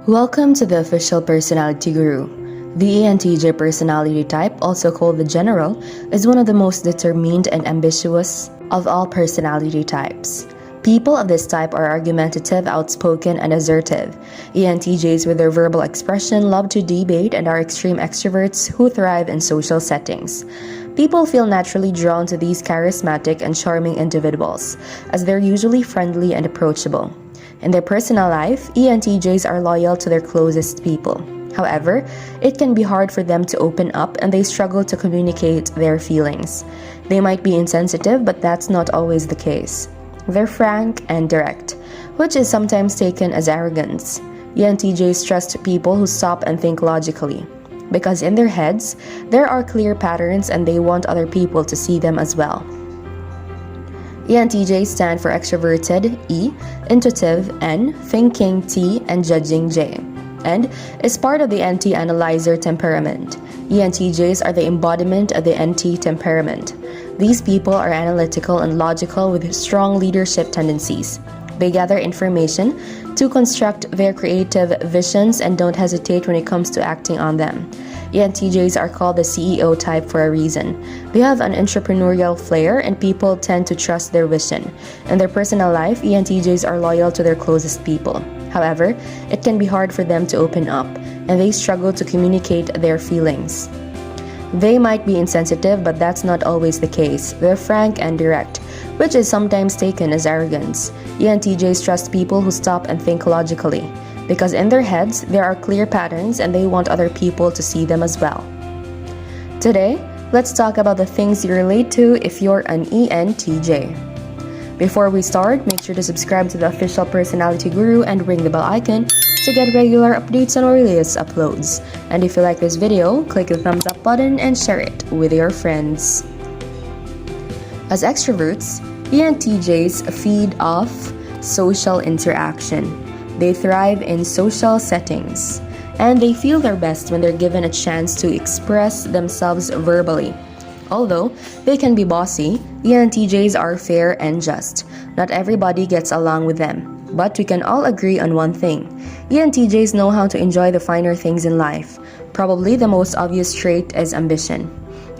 Welcome to the Official Personality Guru. The ENTJ personality type, also called the General, is one of the most determined and ambitious of all personality types. People of this type are argumentative, outspoken, and assertive. ENTJs with their verbal expression love to debate and are extreme extroverts who thrive in social settings. People feel naturally drawn to these charismatic and charming individuals, as they're usually friendly and approachable. In their personal life, ENTJs are loyal to their closest people. However, it can be hard for them to open up and they struggle to communicate their feelings. They might be insensitive, but that's not always the case. They're frank and direct, which is sometimes taken as arrogance. ENTJs trust people who stop and think logically, because in their heads, there are clear patterns and they want other people to see them as well. ENTJs stand for extroverted E, intuitive N, thinking T, and judging J, and is part of the NT analyzer temperament. ENTJs are the embodiment of the NT temperament. These people are analytical and logical with strong leadership tendencies. They gather information to construct their creative visions and don't hesitate when it comes to acting on them. ENTJs are called the CEO type for a reason. They have an entrepreneurial flair and people tend to trust their vision. In their personal life, ENTJs are loyal to their closest people. However, it can be hard for them to open up, and they struggle to communicate their feelings. They might be insensitive, but that's not always the case. They're frank and direct, which is sometimes taken as arrogance. ENTJs trust people who stop and think logically, because in their heads, there are clear patterns and they want other people to see them as well. Today, let's talk about the things you relate to if you're an ENTJ. Before we start, make sure to subscribe to the Official Personality Guru and ring the bell icon to get regular updates on our latest uploads. And if you like this video, click the thumbs up button and share it with your friends. As extroverts, ENTJs feed off social interaction. They thrive in social settings, and they feel their best when they're given a chance to express themselves verbally. Although they can be bossy, ENTJs are fair and just. Not everybody gets along with them, but we can all agree on one thing. ENTJs know how to enjoy the finer things in life. Probably the most obvious trait is ambition.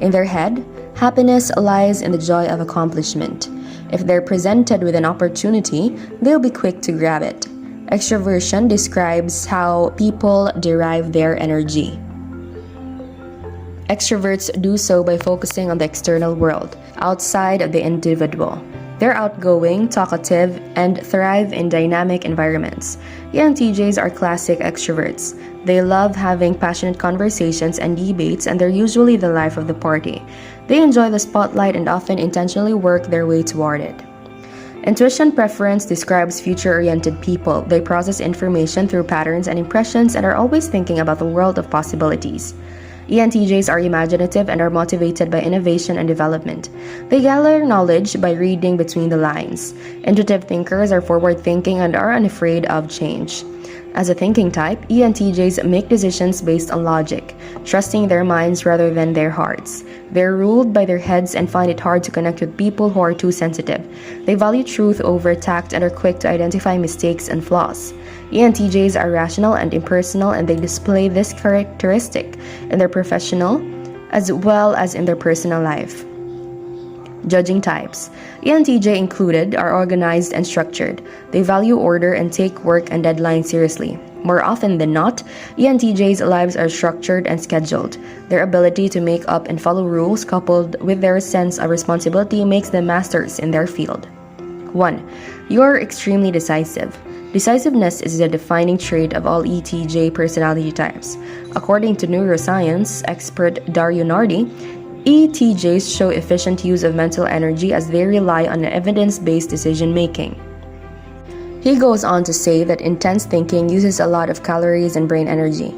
In their head, happiness lies in the joy of accomplishment. If they're presented with an opportunity, they'll be quick to grab it. Extroversion describes how people derive their energy. Extroverts do so by focusing on the external world, outside of the individual. They're outgoing, talkative, and thrive in dynamic environments. ENTJs are classic extroverts. They love having passionate conversations and debates, and they're usually the life of the party. They enjoy the spotlight and often intentionally work their way toward it. Intuition preference describes future-oriented people. They process information through patterns and impressions and are always thinking about the world of possibilities. ENTJs are imaginative and are motivated by innovation and development. They gather knowledge by reading between the lines. Intuitive thinkers are forward-thinking and are unafraid of change. As a thinking type, ENTJs make decisions based on logic, trusting their minds rather than their hearts. They're ruled by their heads and find it hard to connect with people who are too sensitive. They value truth over tact and are quick to identify mistakes and flaws. ENTJs are rational and impersonal, and they display this characteristic in their professional as well as in their personal life. Judging types, ENTJ included, are organized and structured. They value order and take work and deadlines seriously. More often than not, ENTJs' lives are structured and scheduled. Their ability to make up and follow rules, coupled with their sense of responsibility, makes them masters in their field. 1. You are extremely decisive. Decisiveness is the defining trait of all ENTJ personality types. According to neuroscience expert Dario Nardi, ENTJs show efficient use of mental energy as they rely on evidence-based decision-making. He goes on to say that intense thinking uses a lot of calories and brain energy,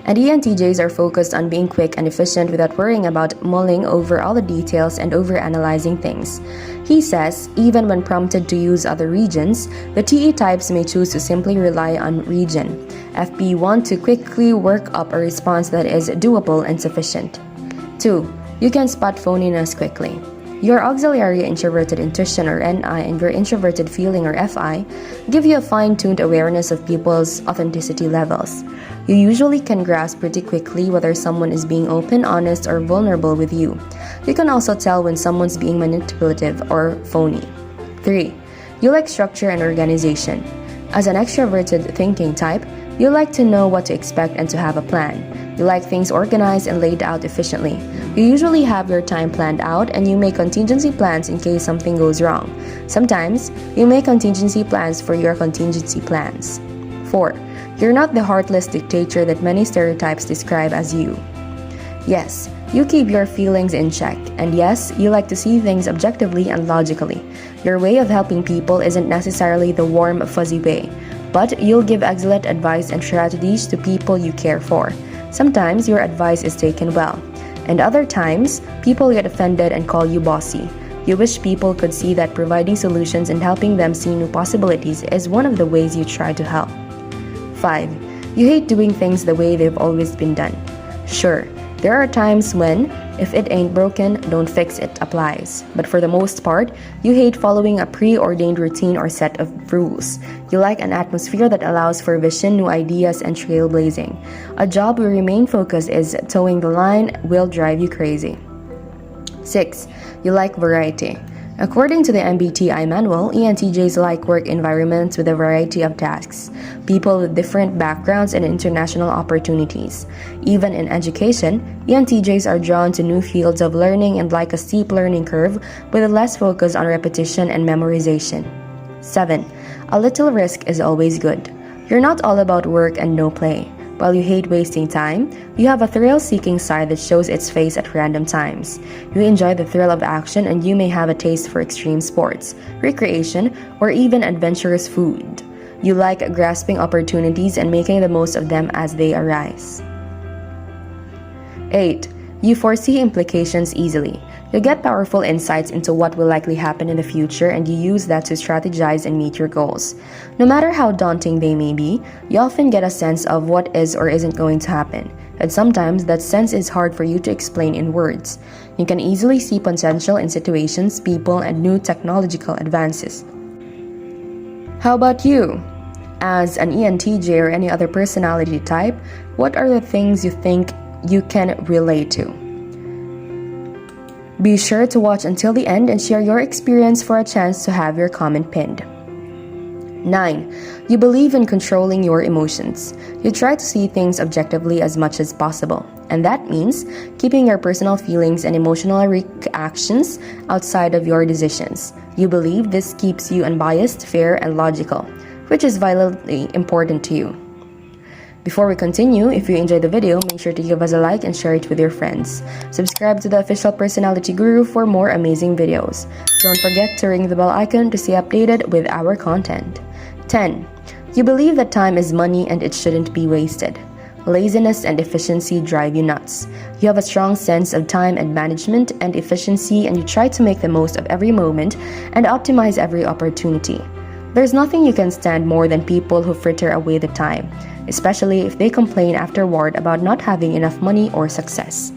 and ENTJs are focused on being quick and efficient without worrying about mulling over all the details and overanalyzing things. He says, even when prompted to use other regions, the TE types may choose to simply rely on region. FP want to quickly work up a response that is doable and sufficient. 2. You can spot phoniness quickly. Your auxiliary introverted intuition or NI and your introverted feeling or FI give you a fine-tuned awareness of people's authenticity levels. You usually can grasp pretty quickly whether someone is being open, honest, or vulnerable with you. You can also tell when someone's being manipulative or phony. 3. You like structure and organization. As an extroverted thinking type, you like to know what to expect and to have a plan. You like things organized and laid out efficiently. You usually have your time planned out and you make contingency plans in case something goes wrong. Sometimes, you make contingency plans for your contingency plans. 4. You're not the heartless dictator that many stereotypes describe as you. Yes, you keep your feelings in check, and yes, you like to see things objectively and logically. Your way of helping people isn't necessarily the warm, fuzzy way, but you'll give excellent advice and strategies to people you care for. Sometimes your advice is taken well, and other times, people get offended and call you bossy. You wish people could see that providing solutions and helping them see new possibilities is one of the ways you try to help. 5. You hate doing things the way they've always been done. Sure, there are times when, if it ain't broken, don't fix it applies. But for the most part, you hate following a preordained routine or set of rules. You like an atmosphere that allows for vision, new ideas, and trailblazing. A job where your main focus is towing the line will drive you crazy. 6. You like variety. According to the MBTI manual, ENTJs like work environments with a variety of tasks, people with different backgrounds and international opportunities. Even in education, ENTJs are drawn to new fields of learning and like a steep learning curve with a less focus on repetition and memorization. 7. A little risk is always good. You're not all about work and no play. While you hate wasting time, you have a thrill-seeking side that shows its face at random times. You enjoy the thrill of action and you may have a taste for extreme sports, recreation, or even adventurous food. You like grasping opportunities and making the most of them as they arise. 8. You foresee implications easily. You get powerful insights into what will likely happen in the future and you use that to strategize and meet your goals. No matter how daunting they may be, you often get a sense of what is or isn't going to happen. And sometimes that sense is hard for you to explain in words. You can easily see potential in situations, people, and new technological advances. How about you? As an ENTJ or any other personality type, what are the things you think you can relate to? Be sure to watch until the end and share your experience for a chance to have your comment pinned. 9. You believe in controlling your emotions. You try to see things objectively as much as possible, and that means keeping your personal feelings and emotional reactions outside of your decisions. You believe this keeps you unbiased, fair, and logical, which is vitally important to you. Before we continue, if you enjoyed the video, make sure to give us a like and share it with your friends. Subscribe to the Official Personality Guru for more amazing videos. Don't forget to ring the bell icon to stay updated with our content. 10. You believe that time is money and it shouldn't be wasted. Laziness and efficiency drive you nuts. You have a strong sense of time and management and efficiency and you try to make the most of every moment and optimize every opportunity. There's nothing you can stand more than people who fritter away the time, especially if they complain afterward about not having enough money or success.